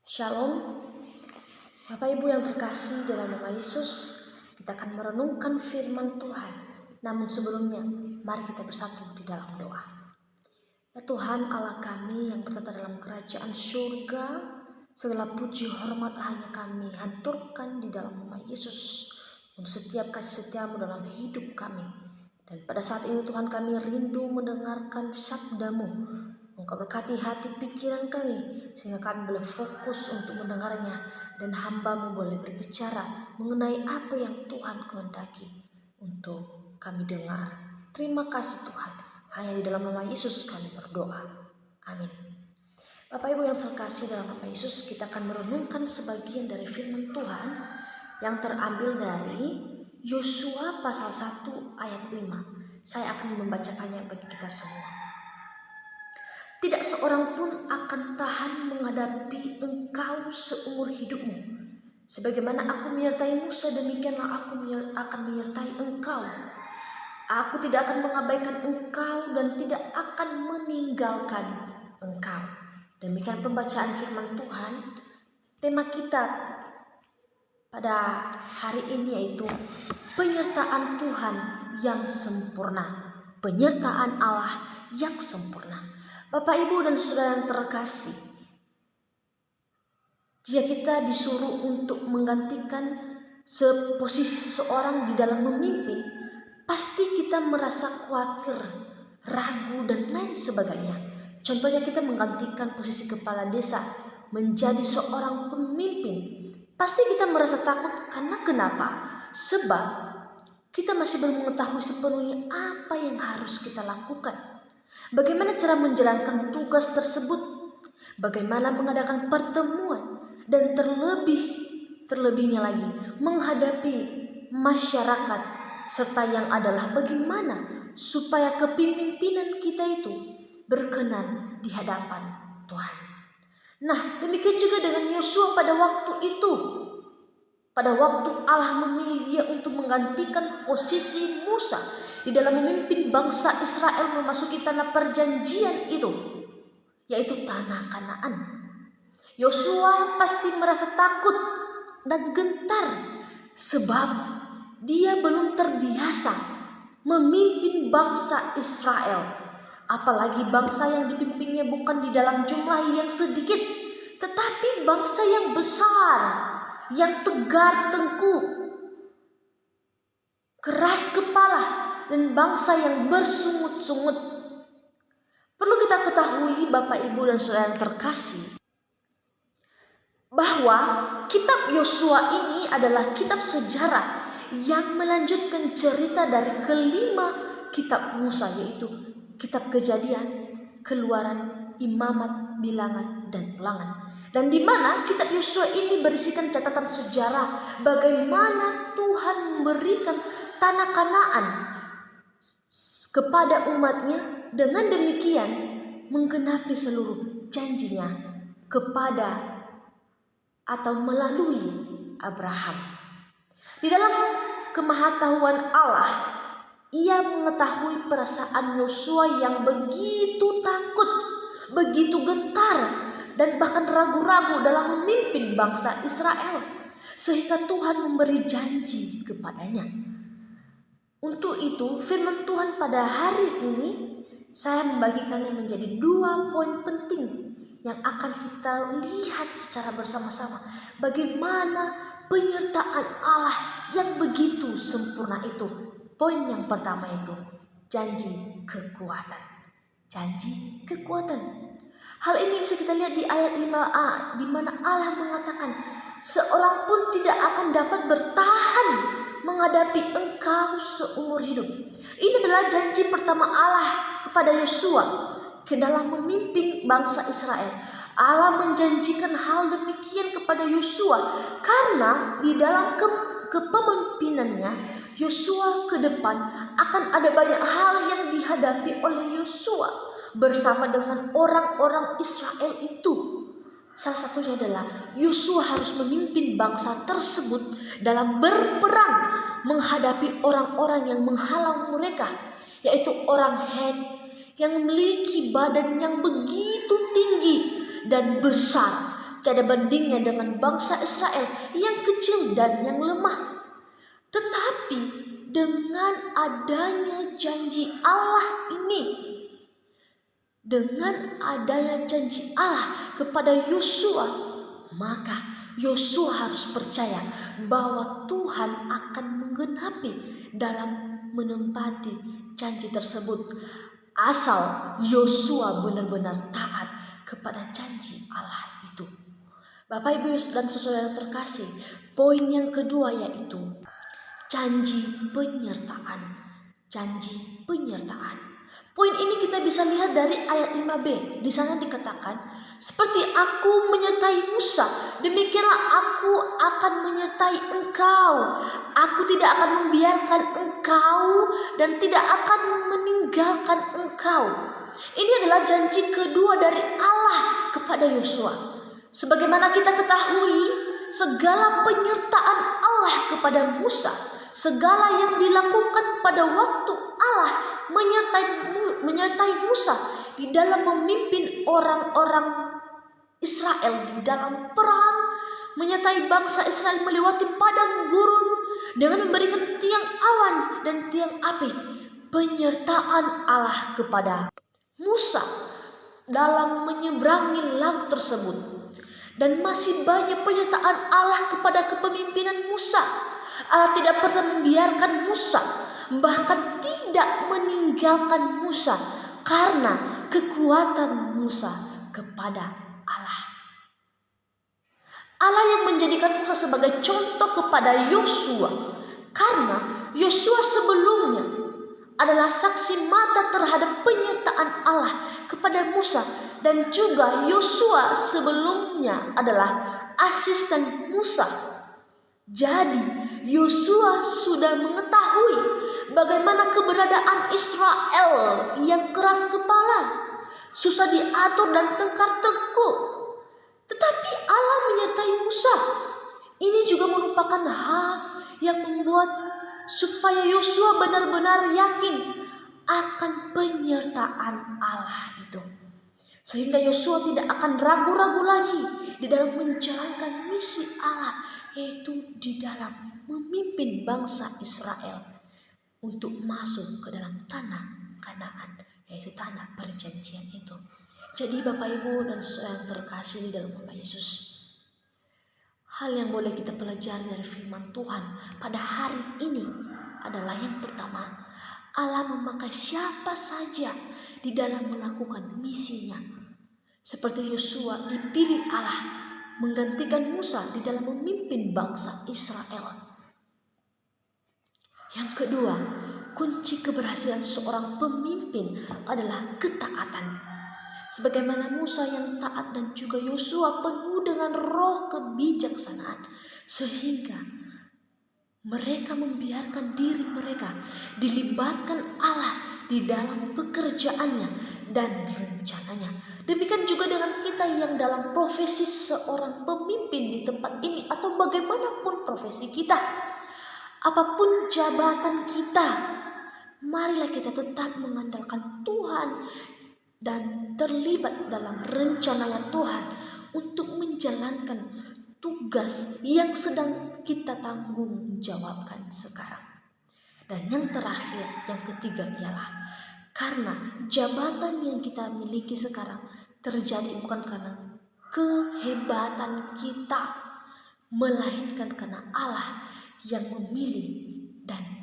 Shalom, Bapak Ibu yang terkasih dalam nama Yesus, kita akan merenungkan firman Tuhan. Namun sebelumnya, mari kita bersatu di dalam doa. Ya Tuhan Allah kami yang bertata dalam kerajaan surga, segala puji hormat hanya kami haturkan di dalam nama Yesus untuk setiap kasih setiamu dalam hidup kami. Dan pada saat ini Tuhan kami rindu mendengarkan sabdamu. Engkau berkati hati pikiran kami sehingga kami boleh fokus untuk mendengarnya dan hamba-Mu boleh berbicara mengenai apa yang Tuhan kehendaki untuk kami dengar. Terima kasih Tuhan. Hanya di dalam nama Yesus kami berdoa. Amin. Bapak Ibu yang terkasih dalam nama Yesus, kita akan merenungkan sebagian dari firman Tuhan yang terambil dari Yosua pasal 1 ayat 5. Saya akan membacakannya bagi kita semua. Tidak seorang pun akan tahan menghadapi engkau seumur hidupmu. Sebagaimana aku menyertai Musa, demikianlah aku akan menyertai engkau. Aku tidak akan mengabaikan engkau dan tidak akan meninggalkan engkau. Demikian pembacaan firman Tuhan. Tema kita pada hari ini yaitu penyertaan Tuhan yang sempurna. Penyertaan Allah yang sempurna. Bapak, Ibu, dan saudara yang terkasih, jika kita disuruh untuk menggantikan posisi seseorang di dalam memimpin, pasti kita merasa khawatir, ragu, dan lain sebagainya. Contohnya kita menggantikan posisi kepala desa menjadi seorang pemimpin. Pasti kita merasa takut karena kenapa? Sebab kita masih belum mengetahui sepenuhnya apa yang harus kita lakukan. Bagaimana cara menjalankan tugas tersebut? Bagaimana mengadakan pertemuan? Dan terlebihnya lagi menghadapi masyarakat, serta yang adalah bagaimana supaya kepemimpinan kita itu berkenan di hadapan Tuhan. Nah, demikian juga dengan Yosua pada waktu itu. Pada waktu Allah memilih dia untuk menggantikan posisi Musa di dalam memimpin bangsa Israel memasuki tanah perjanjian itu, yaitu tanah Kanaan. Yosua pasti merasa takut dan gentar sebab dia belum terbiasa memimpin bangsa Israel. Apalagi bangsa yang dipimpinnya bukan di dalam jumlah yang sedikit, tetapi bangsa yang besar, yang tegar tengkuk, keras kepala, dan bangsa yang bersungut-sungut. Perlu kita ketahui Bapak, Ibu, dan saudara yang terkasih, bahwa kitab Yosua ini adalah kitab sejarah yang melanjutkan cerita dari kelima kitab Musa, yaitu kitab Kejadian, Keluaran, Imamat, Bilangan, dan Ulangan. Dan di mana kitab Yosua ini berisikan catatan sejarah bagaimana Tuhan memberikan tanah Kanaan kepada umatnya, dengan demikian menggenapi seluruh janjinya kepada atau melalui Abraham. Di dalam kemahatauan Allah, ia mengetahui perasaan Yosua yang begitu takut, begitu gentar, dan bahkan ragu-ragu dalam memimpin bangsa Israel, sehingga Tuhan memberi janji kepadanya. Untuk itu, firman Tuhan pada hari ini saya membagikannya menjadi 2 poin penting yang akan kita lihat secara bersama-sama. Bagaimana penyertaan Allah yang begitu sempurna itu. Poin yang pertama itu janji kekuatan. Janji kekuatan. Hal ini bisa kita lihat di ayat 5a, di mana Allah mengatakan, seorang pun tidak akan dapat bertahan menghadapi engkau seumur hidup. Ini adalah janji pertama Allah kepada Yosua ke dalam memimpin bangsa Israel. Allah menjanjikan hal demikian kepada Yosua karena di dalam kepemimpinannya Yosua ke depan akan ada banyak hal yang dihadapi oleh Yosua bersama dengan orang-orang Israel itu. Salah satunya adalah Yosua harus memimpin bangsa tersebut dalam berperang menghadapi orang-orang yang menghalang mereka, yaitu orang Het yang memiliki badan yang begitu tinggi dan besar, tiada bandingnya dengan bangsa Israel yang kecil dan yang lemah. Tetapi dengan adanya janji Allah ini, dengan adanya janji Allah kepada Yosua, maka Yosua harus percaya bahwa Tuhan akan menggenapi dalam menempati janji tersebut, asal Yosua benar-benar taat kepada janji Allah itu. Bapak, Ibu, dan saudara terkasih, poin yang kedua yaitu janji penyertaan. Janji penyertaan. Poin ini kita bisa lihat dari ayat 5b. Di sana dikatakan, seperti aku menyertai Musa, demikianlah aku akan menyertai engkau. Aku tidak akan membiarkan engkau dan tidak akan meninggalkan engkau. Ini adalah janji kedua dari Allah kepada Yosua. Sebagaimana kita ketahui, segala penyertaan Allah kepada Musa, segala yang dilakukan pada waktu Allah menyertai Musa di dalam memimpin orang-orang Israel di dalam perang, menyertai bangsa Israel melewati padang gurun dengan memberikan tiang awan dan tiang api. Penyertaan Allah kepada Musa dalam menyeberangi laut tersebut. Dan masih banyak penyertaan Allah kepada kepemimpinan Musa. Allah tidak pernah membiarkan Musa, bahkan tidak meninggalkan Musa karena kekuatan Musa kepada Allah. Allah yang menjadikan Musa sebagai contoh kepada Yosua, karena Yosua sebelumnya adalah saksi mata terhadap penyertaan Allah kepada Musa, dan juga Yosua sebelumnya adalah asisten Musa. Jadi Yosua sudah mengetahui bagaimana keberadaan Israel yang keras kepala, susah diatur dan tengkar tengkuk. Tetapi Allah menyertai Musa. Ini juga merupakan hal yang membuat supaya Yosua benar-benar yakin akan penyertaan Allah itu. Sehingga Yosua tidak akan ragu-ragu lagi di dalam menjalankan misi Allah, yaitu di dalam memimpin bangsa Israel untuk masuk ke dalam tanah Kanaan, yaitu tanah perjanjian itu. Jadi Bapak, Ibu, dan saudara yang terkasih di dalam nama Yesus, hal yang boleh kita pelajari dari firman Tuhan pada hari ini adalah yang pertama, Allah memakai siapa saja di dalam melakukan misinya. Seperti Yosua dipilih Allah menggantikan Musa di dalam memimpin bangsa Israel. Yang kedua, kunci keberhasilan seorang pemimpin adalah ketaatan. Sebagaimana Musa yang taat dan juga Yosua penuh dengan roh kebijaksanaan, sehingga mereka membiarkan diri mereka dilibatkan Allah di dalam pekerjaannya dan rencananya. Demikian juga dengan kita yang dalam profesi seorang pemimpin di tempat ini atau bagaimanapun profesi kita, apapun jabatan kita, marilah kita tetap mengandalkan Tuhan dan terlibat dalam rencananya Tuhan untuk menjalankan tugas yang sedang kita tanggung jawabkan sekarang. Dan yang terakhir, yang ketiga ialah karena jabatan yang kita miliki sekarang terjadi bukan karena kehebatan kita, melainkan karena Allah yang memilih dan